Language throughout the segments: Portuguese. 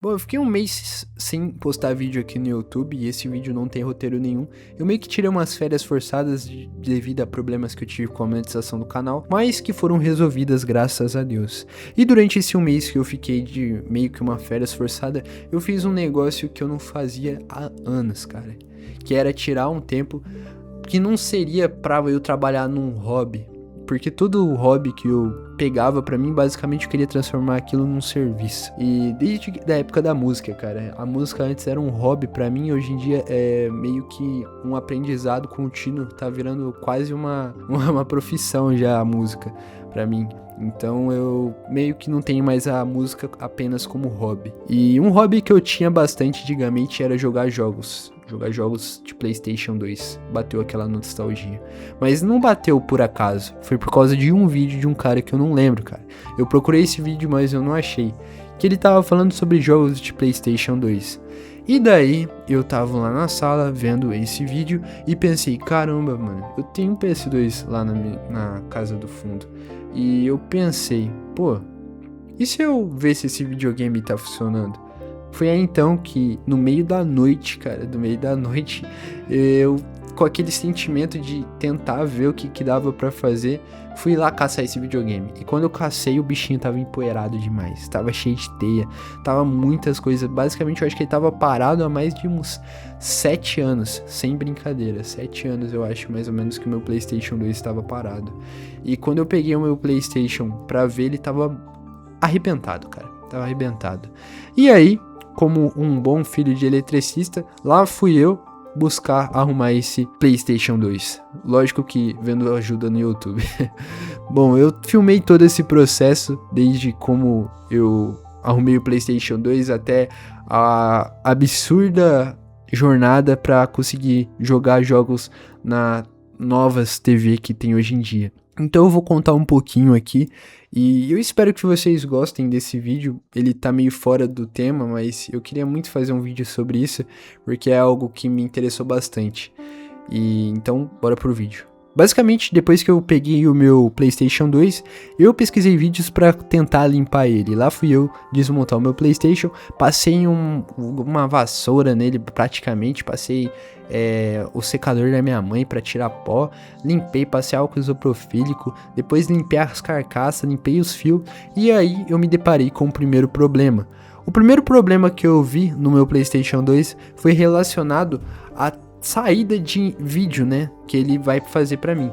Bom, eu fiquei um mês sem postar vídeo aqui no YouTube e esse vídeo não tem roteiro nenhum. Eu meio que tirei umas férias forçadas devido a problemas que eu tive com a monetização do canal, mas que foram resolvidas graças a Deus. E durante esse um mês que eu fiquei de meio que uma férias forçada, eu fiz um negócio que eu não fazia há anos, cara. Que era tirar um tempo que não seria pra eu trabalhar num hobby. Porque todo hobby que eu pegava pra mim, basicamente eu queria transformar aquilo num serviço. E desde a época da música, cara, a música antes era um hobby pra mim, hoje em dia é meio que um aprendizado contínuo, tá virando quase uma profissão já a música pra mim. Então eu meio que não tenho mais a música apenas como hobby. E um hobby que eu tinha bastante antigamente era jogar jogos. Jogar jogos de PlayStation 2. Bateu aquela nostalgia. Mas não bateu por acaso. Foi por causa de um vídeo de um cara que eu não lembro, cara. Eu procurei esse vídeo, mas eu não achei. Que ele tava falando sobre jogos de PlayStation 2. E daí, eu tava lá na sala vendo esse vídeo e pensei, caramba, mano, eu tenho um PS2 lá na casa do fundo. E eu pensei, pô, e se eu ver se esse videogame tá funcionando? Foi aí então que, no meio da noite, cara, eu, com aquele sentimento de tentar ver o que dava pra fazer, fui lá caçar esse videogame. E quando eu cacei, o bichinho tava empoeirado demais, tava cheio de teia, tava muitas coisas. Basicamente, eu acho que ele tava parado há mais de uns 7 anos, sem brincadeira. 7 anos, eu acho, mais ou menos, que o meu PlayStation 2 estava parado. E quando eu peguei o meu PlayStation pra ver, ele tava arrebentado, cara. Tava arrebentado. E aí, como um bom filho de eletricista, lá fui eu buscar arrumar esse PlayStation 2. Lógico que vendo ajuda no YouTube. Bom, eu filmei todo esse processo, desde como eu arrumei o PlayStation 2 até a absurda jornada para conseguir jogar jogos na novas TV que tem hoje em dia. Então eu vou contar um pouquinho aqui e eu espero que vocês gostem desse vídeo. Ele tá meio fora do tema, mas eu queria muito fazer um vídeo sobre isso, porque é algo que me interessou bastante. E então, bora pro vídeo. Basicamente, depois que eu peguei o meu PlayStation 2, eu pesquisei vídeos para tentar limpar ele. Lá fui eu desmontar o meu PlayStation, passei uma vassoura nele praticamente, passei o secador da minha mãe para tirar pó, limpei, passei álcool isopropílico, depois limpei as carcaças, limpei os fios, e aí eu me deparei com o primeiro problema. O primeiro problema que eu vi no meu PlayStation 2 foi relacionado a saída de vídeo, né, que ele vai fazer pra mim.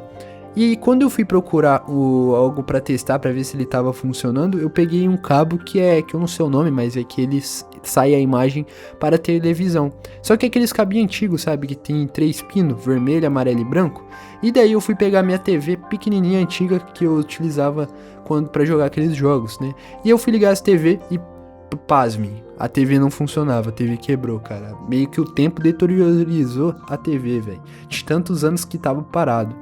E quando eu fui procurar algo pra testar, pra ver se ele tava funcionando, eu peguei um cabo que eu não sei o nome, mas é que ele sai a imagem para televisão. Só que é aqueles cabinhos antigos, sabe, que tem 3 pinos, vermelho, amarelo e branco. E daí eu fui pegar minha TV pequenininha antiga que eu utilizava pra jogar aqueles jogos, né. E eu fui ligar essa TV e pasme, a TV não funcionava, a TV quebrou, cara. Meio que o tempo deteriorizou a TV, velho. De tantos anos que tava parado.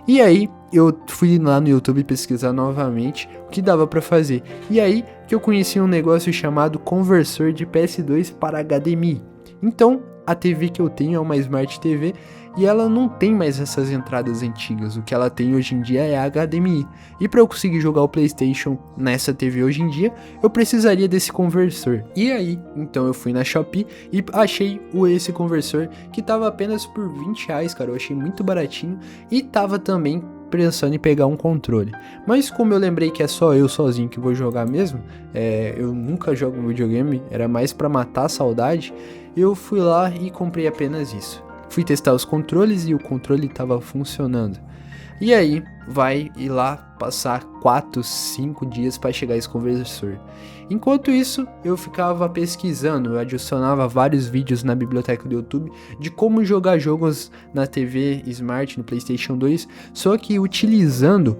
E aí, eu fui lá no YouTube pesquisar novamente o que dava pra fazer. E aí, que eu conheci um negócio chamado conversor de PS2 para HDMI. Então, a TV que eu tenho é uma Smart TV e ela não tem mais essas entradas antigas. O que ela tem hoje em dia é HDMI. E para eu conseguir jogar o PlayStation nessa TV hoje em dia, eu precisaria desse conversor. E aí, então eu fui na Shopee e achei esse conversor que tava apenas por R$20, cara. Eu achei muito baratinho e tava também pensando em pegar um controle. Mas como eu lembrei que é só eu sozinho que vou jogar mesmo, eu nunca jogo videogame, era mais pra matar a saudade, eu fui lá e comprei apenas isso. Fui testar os controles e o controle estava funcionando. E aí, vai ir lá passar 4, 5 dias para chegar esse conversor. Enquanto isso, eu ficava pesquisando, eu adicionava vários vídeos na biblioteca do YouTube de como jogar jogos na TV Smart, no PlayStation 2, só que utilizando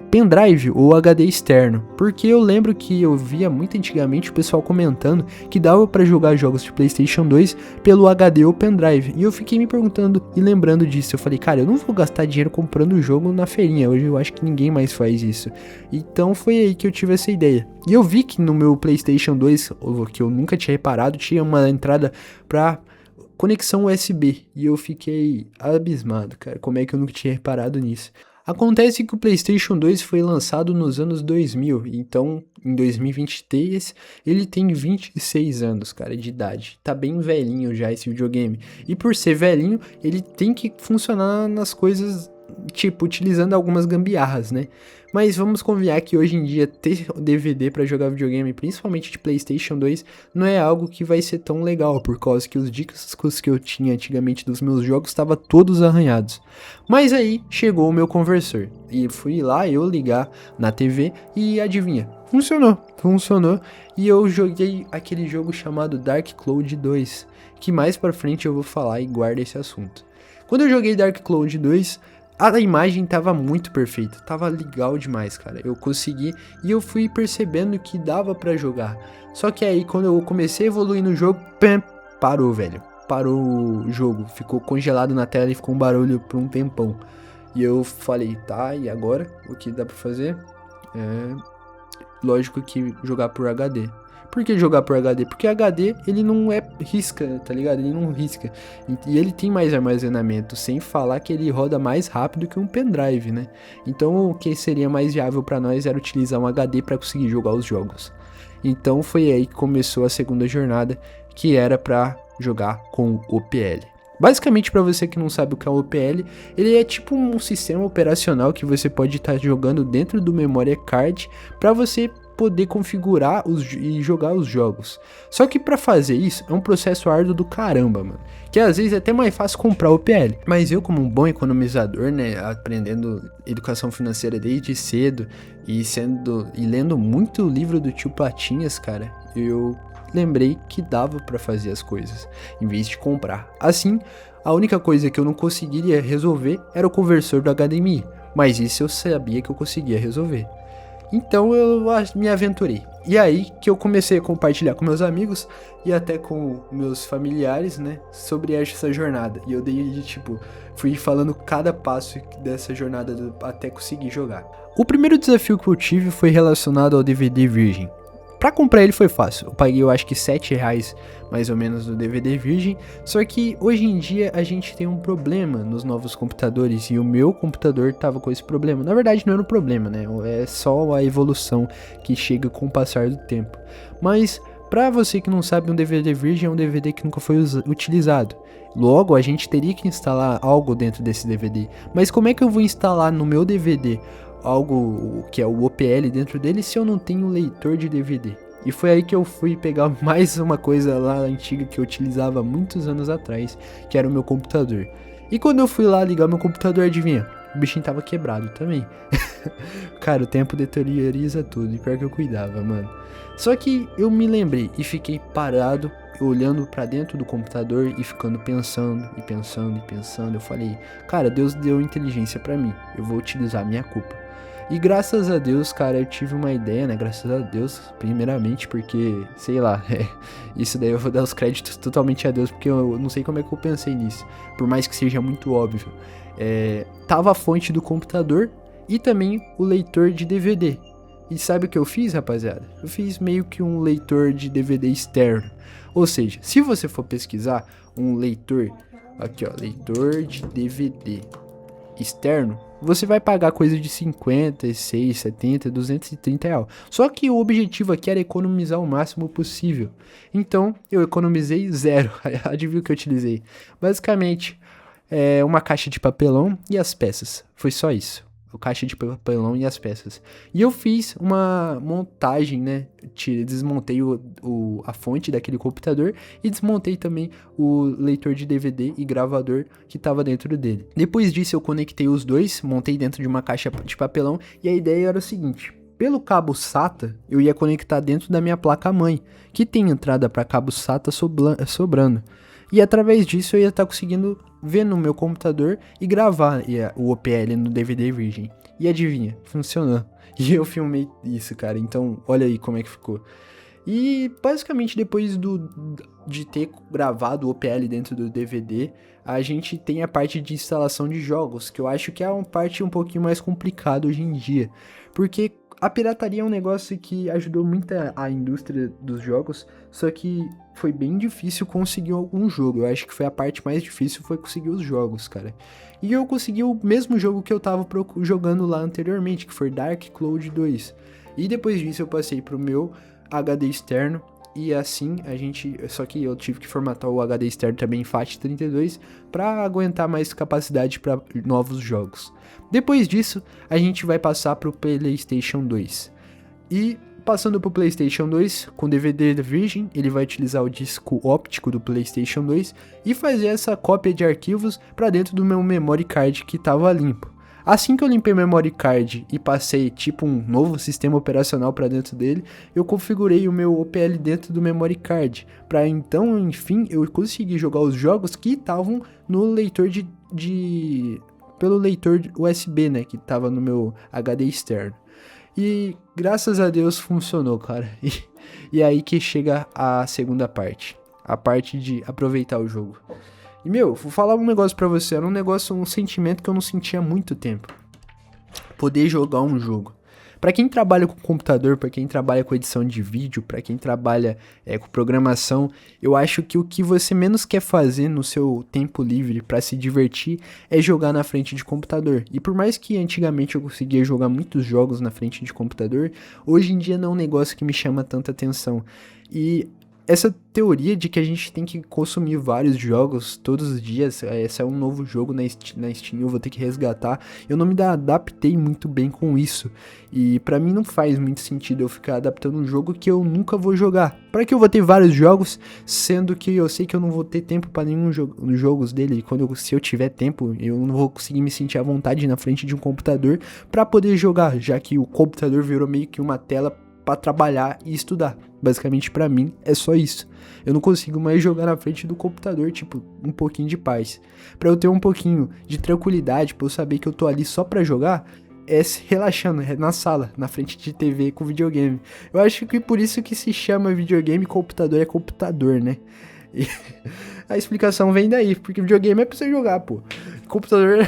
pendrive ou HD externo, porque eu lembro que eu via muito antigamente o pessoal comentando que dava para jogar jogos de PlayStation 2 pelo HD ou pendrive, e eu fiquei me perguntando e lembrando disso. Eu falei, cara, eu não vou gastar dinheiro comprando o jogo na feirinha, hoje eu acho que ninguém mais faz isso. Então foi aí que eu tive essa ideia. E eu vi que no meu PlayStation 2, que eu nunca tinha reparado, tinha uma entrada para conexão USB, e eu fiquei abismado, cara, como é que eu nunca tinha reparado nisso. Acontece que o PlayStation 2 foi lançado nos anos 2000, então em 2023 ele tem 26 anos, cara, de idade. Tá bem velhinho já esse videogame. E por ser velhinho, ele tem que funcionar nas coisas, tipo, utilizando algumas gambiarras, né? Mas vamos confiar que hoje em dia ter DVD pra jogar videogame, principalmente de PlayStation 2, não é algo que vai ser tão legal, por causa que os discos que eu tinha antigamente dos meus jogos estavam todos arranhados. Mas aí chegou o meu conversor, e fui lá eu ligar na TV e adivinha, funcionou, e eu joguei aquele jogo chamado Dark Cloud 2, que mais pra frente eu vou falar e guarda esse assunto. Quando eu joguei Dark Cloud 2, a imagem tava muito perfeita, tava legal demais, cara. Eu consegui e eu fui percebendo que dava pra jogar. Só que aí quando eu comecei a evoluir no jogo, parou, velho. Parou o jogo, ficou congelado na tela e ficou um barulho por um tempão. E eu falei, tá, e agora? O que dá pra fazer? Lógico que jogar por HD. Por que jogar por HD? Porque HD, ele não risca, tá ligado? Ele não risca. E ele tem mais armazenamento, sem falar que ele roda mais rápido que um pendrive, né? Então, o que seria mais viável pra nós era utilizar um HD pra conseguir jogar os jogos. Então, foi aí que começou a segunda jornada, que era pra jogar com o OPL. Basicamente, para você que não sabe o que é o OPL, ele é tipo um sistema operacional que você pode estar jogando dentro do memory card para você poder configurar e jogar os jogos. Só que para fazer isso é um processo árduo do caramba, mano. Que às vezes é até mais fácil comprar o OPL. Mas eu, como um bom economizador, né, aprendendo educação financeira desde cedo e lendo muito livro do tio Patinhas, cara, eu lembrei que dava para fazer as coisas, em vez de comprar. Assim, a única coisa que eu não conseguiria resolver era o conversor do HDMI, mas isso eu sabia que eu conseguia resolver. Então eu me aventurei. E aí que eu comecei a compartilhar com meus amigos e até com meus familiares, né, sobre essa jornada. E eu fui falando cada passo dessa jornada até conseguir jogar. O primeiro desafio que eu tive foi relacionado ao DVD virgem. Pra comprar ele foi fácil, eu paguei eu acho que R$7 mais ou menos no DVD virgem, só que hoje em dia a gente tem um problema nos novos computadores e o meu computador tava com esse problema. Na verdade não era um problema, né, é só a evolução que chega com o passar do tempo. Mas pra você que não sabe, um DVD virgem é um DVD que nunca foi utilizado. Logo, a gente teria que instalar algo dentro desse DVD. Mas como é que eu vou instalar no meu DVD algo que é o OPL dentro dele se eu não tenho leitor de DVD? E foi aí que eu fui pegar mais uma coisa lá antiga que eu utilizava muitos anos atrás, que era o meu computador. E quando eu fui lá ligar meu computador, adivinha? O bichinho tava quebrado também. Cara, o tempo deterioriza tudo, e pior que eu cuidava, mano. Só que eu me lembrei e fiquei parado, olhando pra dentro do computador e ficando pensando. Eu falei, cara, Deus deu inteligência pra mim, eu vou utilizar a minha culpa. E graças a Deus, cara, eu tive uma ideia, né? Graças a Deus, primeiramente, porque, sei lá, isso daí eu vou dar os créditos totalmente a Deus, porque eu não sei como é que eu pensei nisso, por mais que seja muito óbvio. Tava a fonte do computador e também o leitor de DVD. E sabe o que eu fiz, rapaziada? Eu fiz meio que um leitor de DVD externo. Ou seja, se você for pesquisar um leitor, aqui ó, leitor de DVD externo, você vai pagar coisa de 56, 70, 230 reais. Só que o objetivo aqui era economizar o máximo possível. Então, eu economizei zero. Adivinha o que eu utilizei? Basicamente, uma caixa de papelão e as peças. Foi só isso. A caixa de papelão e as peças. E eu fiz uma montagem, né? Desmontei a fonte daquele computador e desmontei também o leitor de DVD e gravador que estava dentro dele. Depois disso eu conectei os dois, montei dentro de uma caixa de papelão e a ideia era o seguinte: pelo cabo SATA eu ia conectar dentro da minha placa-mãe, que tem entrada para cabo SATA sobrando. E através disso eu ia estar conseguindo ver no meu computador e gravar o OPL no DVD virgem. E adivinha, funcionou. E eu filmei isso, cara. Então, olha aí como é que ficou. E basicamente depois de ter gravado o OPL dentro do DVD, a gente tem a parte de instalação de jogos, que eu acho que é uma parte um pouquinho mais complicada hoje em dia. Porque A pirataria é um negócio que ajudou muito a indústria dos jogos, só que foi bem difícil conseguir algum jogo. Eu acho que foi a parte mais difícil, foi conseguir os jogos, cara. E eu consegui o mesmo jogo que eu tava jogando lá anteriormente, que foi Dark Cloud 2. E depois disso eu passei pro meu HD externo, e assim só que eu tive que formatar o HD externo também em FAT32 para aguentar mais capacidade para novos jogos. Depois disso, a gente vai passar pro PlayStation 2. E passando pro PlayStation 2, com DVD Virgin, ele vai utilizar o disco óptico do PlayStation 2 e fazer essa cópia de arquivos para dentro do meu memory card que estava limpo. Assim que eu limpei o memory card e passei tipo um novo sistema operacional para dentro dele, eu configurei o meu OPL dentro do memory card, para então, enfim, eu conseguir jogar os jogos que estavam no leitor pelo leitor USB, né, que estava no meu HD externo. E graças a Deus funcionou, cara. E aí que chega a segunda parte, a parte de aproveitar o jogo. E, vou falar um negócio pra você, era um sentimento que eu não sentia há muito tempo. Poder jogar um jogo. Pra quem trabalha com computador, pra quem trabalha com edição de vídeo, pra quem trabalha com programação, eu acho que o que você menos quer fazer no seu tempo livre pra se divertir é jogar na frente de computador. E por mais que antigamente eu conseguia jogar muitos jogos na frente de computador, hoje em dia não é um negócio que me chama tanta atenção. E essa teoria de que a gente tem que consumir vários jogos todos os dias, esse é um novo jogo na Steam, eu vou ter que resgatar, eu não me adaptei muito bem com isso, e pra mim não faz muito sentido eu ficar adaptando um jogo que eu nunca vou jogar. Pra que eu vou ter vários jogos, sendo que eu sei que eu não vou ter tempo pra nenhum jogos dele, e se eu tiver tempo, eu não vou conseguir me sentir à vontade na frente de um computador pra poder jogar, já que o computador virou meio que uma tela para trabalhar e estudar. Basicamente, para mim, é só isso. Eu não consigo mais jogar na frente do computador, tipo, um pouquinho de paz. Para eu ter um pouquinho de tranquilidade, para eu saber que eu tô ali só para jogar, é relaxando, é na sala, na frente de TV com videogame. Eu acho que por isso que se chama videogame, computador é computador, né? E a explicação vem daí, porque videogame é pra você jogar, pô. Computador,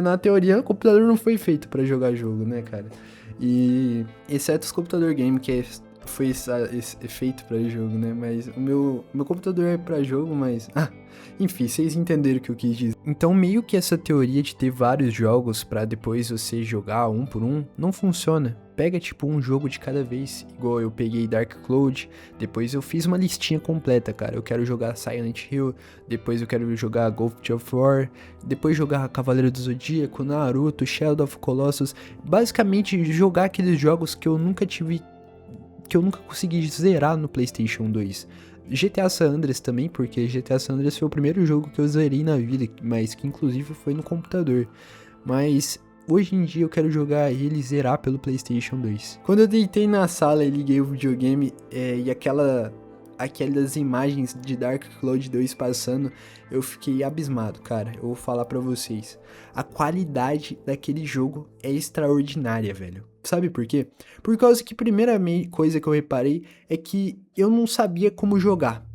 na teoria, o computador não foi feito para jogar jogo, né, cara? E exceto os computador game que foi feito pra jogo, né? Mas o meu computador é pra jogo, mas enfim, vocês entenderam o que eu quis dizer. Então meio que essa teoria de ter vários jogos pra depois você jogar um por um não funciona. Pega tipo um jogo de cada vez, igual eu peguei Dark Cloud, depois eu fiz uma listinha completa, cara. Eu quero jogar Silent Hill, depois eu quero jogar God of War, depois jogar Cavaleiro do Zodíaco, Naruto, Shadow of Colossus, basicamente jogar aqueles jogos que eu nunca consegui zerar no PlayStation 2. GTA San Andreas também, porque GTA San Andreas foi o primeiro jogo que eu zerei na vida, mas que inclusive foi no computador. Mas hoje em dia eu quero jogar ele e zerar pelo PlayStation 2. Quando eu deitei na sala e liguei o videogame e aquelas imagens de Dark Cloud 2 passando, eu fiquei abismado, cara. Eu vou falar pra vocês. A qualidade daquele jogo é extraordinária, velho. Sabe por quê? Por causa que a primeira coisa que eu reparei é que eu não sabia como jogar.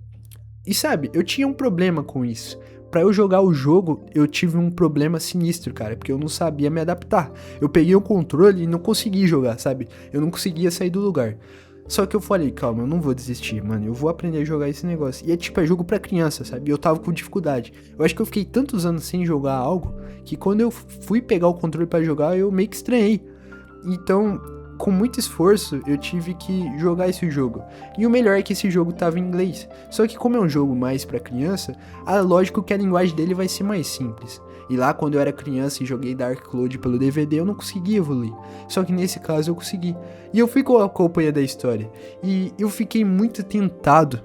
E sabe, eu tinha um problema com isso. Pra eu jogar o jogo, eu tive um problema sinistro, cara, porque eu não sabia me adaptar. Eu peguei o controle e não consegui jogar, sabe? Eu não conseguia sair do lugar. Só que eu falei, calma, eu não vou desistir, mano, eu vou aprender a jogar esse negócio. E é jogo pra criança, sabe? Eu tava com dificuldade. Eu acho que eu fiquei tantos anos sem jogar algo, que quando eu fui pegar o controle pra jogar, eu meio que estranhei. Então, com muito esforço, eu tive que jogar esse jogo. E o melhor é que esse jogo tava em inglês. Só que como é um jogo mais pra criança, lógico que a linguagem dele vai ser mais simples. E lá, quando eu era criança e joguei Dark Cloud pelo DVD, eu não conseguia evoluir. Só que nesse caso eu consegui. E eu fui acompanhando a história. E eu fiquei muito tentado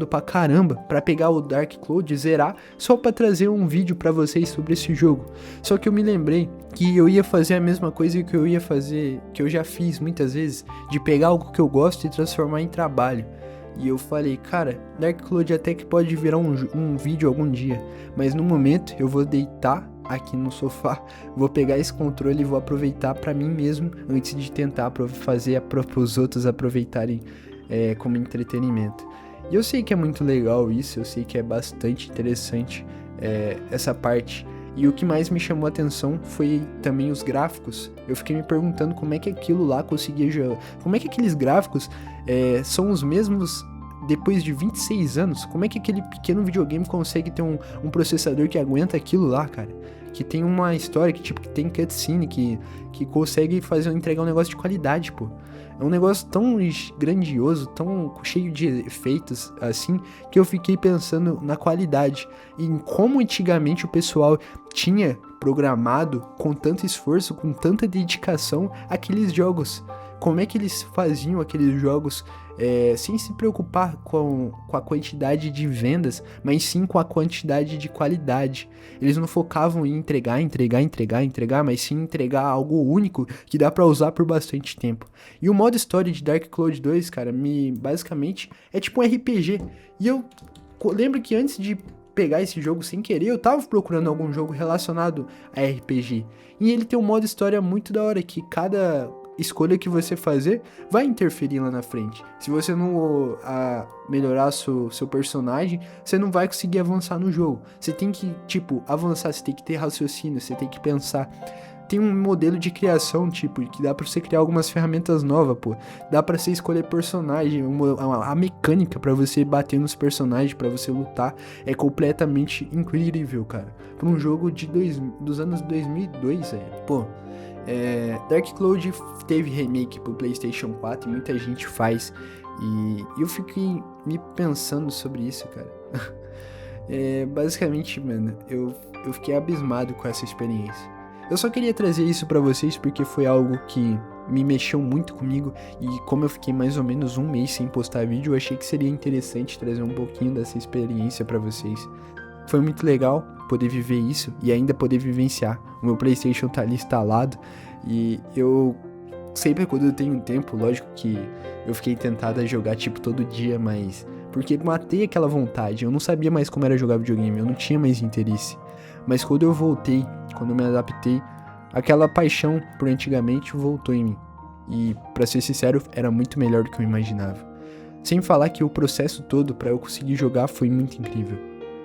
pra caramba, pra pegar o Dark Cloud e zerar, só pra trazer um vídeo pra vocês sobre esse jogo. Só que eu me lembrei que eu ia fazer a mesma coisa que eu ia fazer, que eu já fiz muitas vezes, de pegar algo que eu gosto e transformar em trabalho. E eu falei, cara, Dark Cloud até que pode virar um vídeo algum dia, mas no momento eu vou deitar aqui no sofá, vou pegar esse controle e vou aproveitar pra mim mesmo, antes de tentar fazer para os outros aproveitarem como entretenimento. E eu sei que é muito legal isso, eu sei que é bastante interessante essa parte. E o que mais me chamou a atenção foi também os gráficos. Eu fiquei me perguntando como é que aquilo lá conseguia jogar. Como é que aqueles gráficos são os mesmos depois de 26 anos? Como é que aquele pequeno videogame consegue ter um processador que aguenta aquilo lá, cara? Que tem uma história, que tem cutscene, que consegue entregar um negócio de qualidade, pô. É um negócio tão grandioso, tão cheio de efeitos, assim, que eu fiquei pensando na qualidade. E em como antigamente o pessoal tinha programado com tanto esforço, com tanta dedicação, aqueles jogos. Como é que eles faziam aqueles jogos sem se preocupar com a quantidade de vendas, mas sim com a quantidade de qualidade. Eles não focavam em entregar, mas sim entregar algo único que dá pra usar por bastante tempo. E o modo história de Dark Cloud 2, cara, basicamente é tipo um RPG. E eu lembro que antes de pegar esse jogo sem querer, eu tava procurando algum jogo relacionado a RPG. E ele tem um modo história muito da hora, que cada escolha que você fazer vai interferir lá na frente. Se você não melhorar seu personagem, você não vai conseguir avançar no jogo. Você tem que, avançar, você tem que ter raciocínio, você tem que pensar. Tem um modelo de criação, que dá pra você criar algumas ferramentas novas, pô. Dá pra você escolher personagem, a mecânica pra você bater nos personagens, pra você lutar, é completamente incrível, cara. Pra um jogo dos anos 2002, pô. Dark Cloud teve remake pro PlayStation 4 e muita gente faz. E eu fiquei me pensando sobre isso, cara. Basicamente, mano, eu fiquei abismado com essa experiência. Eu só queria trazer isso pra vocês porque foi algo que me mexeu muito comigo. E como eu fiquei mais ou menos um mês sem postar vídeo, eu achei que seria interessante trazer um pouquinho dessa experiência pra vocês. Foi muito legal poder viver isso e ainda poder vivenciar. O meu PlayStation tá ali instalado e eu sempre, quando eu tenho tempo, lógico que eu fiquei tentado a jogar todo dia, mas porque matei aquela vontade. Eu não sabia mais como era jogar videogame, eu não tinha mais interesse. Mas quando eu voltei, quando eu me adaptei, aquela paixão por antigamente voltou em mim. E pra ser sincero, era muito melhor do que eu imaginava. Sem falar que o processo todo pra eu conseguir jogar foi muito incrível.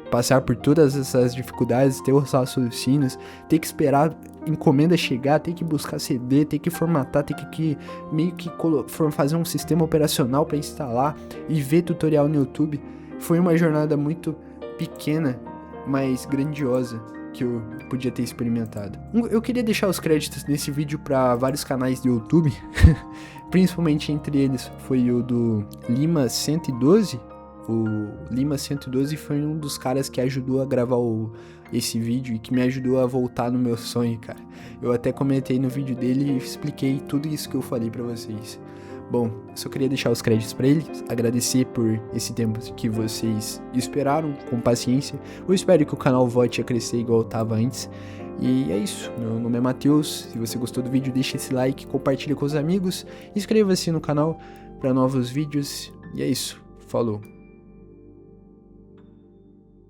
Passar por todas essas dificuldades, ter os raciocínios, ter que esperar encomenda chegar, ter que buscar CD, ter que formatar, ter que meio que fazer um sistema operacional para instalar e ver tutorial no YouTube. Foi uma jornada muito pequena, mas grandiosa, que eu podia ter experimentado. Eu queria deixar os créditos nesse vídeo para vários canais do YouTube, principalmente entre eles foi o do Lima 112. O Lima 112 foi um dos caras que ajudou a gravar esse vídeo e que me ajudou a voltar no meu sonho, cara. Eu até comentei no vídeo dele e expliquei tudo isso que eu falei pra vocês. Bom, só queria deixar os créditos pra ele, agradecer por esse tempo que vocês esperaram com paciência. Eu espero que o canal volte a crescer igual tava antes. E é isso, meu nome é Matheus. Se você gostou do vídeo, deixa esse like, compartilha com os amigos, inscreva-se no canal para novos vídeos. E é isso, falou!